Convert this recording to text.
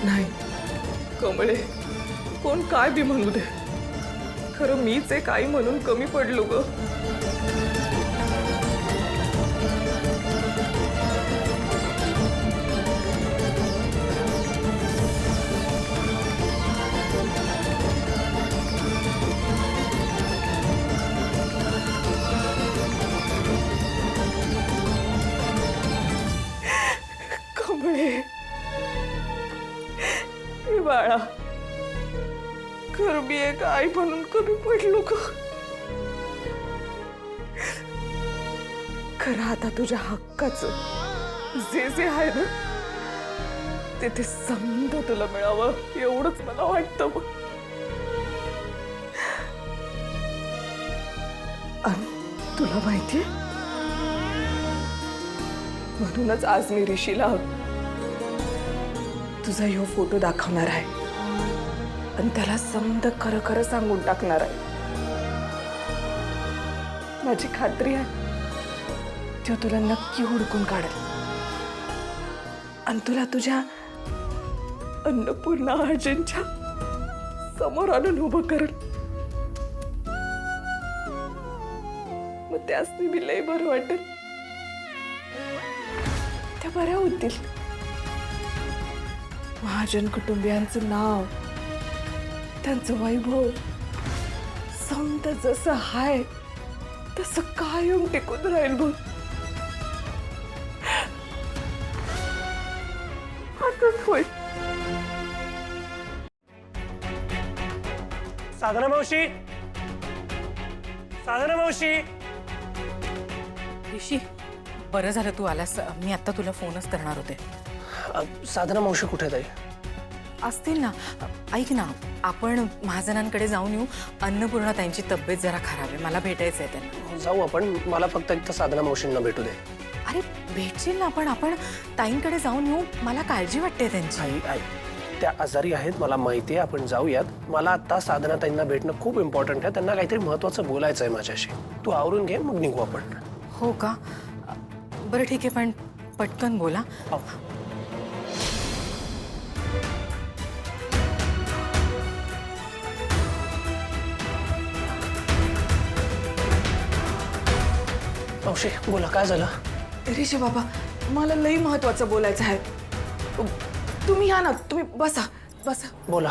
नाही कमळे, कोण काय बी म्हणू दे, खरं मीच एक आई म्हणून कमी पडलो ग. कमळे, हे बाळा, खरं मी एक आई म्हणून कमी पडलो ग. खरं आता तुझ्या हक्काचं जे जे आहे ना ते समजा तुला मिळावं एवढंच मला वाटतं बघ. आणि तुला माहितीये, म्हणूनच आज मी ऋषीला तुझा ह्यो फोटो दाखवणार आहे आणि त्याला समज खरं खरं सांगून टाकणार आहे. माझी खात्री आहे तो तुला नक्की हुडकून काढेल आणि तुला तुझ्या अन्नपूर्णा आजींच्या समोर आणून उभं करेल. मग त्यासनी बी लय बरं वाटेल, त्या बऱ्या होतील. महाजन कुटुंबियांचं नाव, त्यांचं वैभव समजा जसं हाय तसं कायम टिकून राहील बघ. असंच होईल. साधना मावशी, साधना मावशी. ऋषी, बरं झालं तू आलास. मी आता तुला फोनच करणार होते. साधना मावशी कुठे ताई? असतील ना. ऐक ना, आपण महाजनांकडे जाऊन येऊ. अन्नपूर्णा त्यांची तब्येत जरा खराब आहे, मला भेटायचं आहे त्यांना. जाऊ आपण. मला फक्त एकदा साधना मावशींना भेटू दे. अरे भेटशील ना, पण आपण ताईंकडे जाऊन येऊ. मला काळजी वाटते त्यांची. आई आई, त्या आजारी आहेत मला माहिती आहे. आपण जाऊयात. मला आता साधना ताईंना भेटणं खूप इम्पॉर्टंट आहे. त्यांना काहीतरी महत्त्वाचं बोलायचं आहे माझ्याशी. तू आवरून घे, मग निघू आपण. हो का? बरं ठीक आहे, पण पटकन बोला. मावशी बोला, काय झालं? ऋषी बाबा, मला लई महत्वाचं बोलायचं आहे. तुम्ही या ना, तुम्ही बसा बसा. बोला.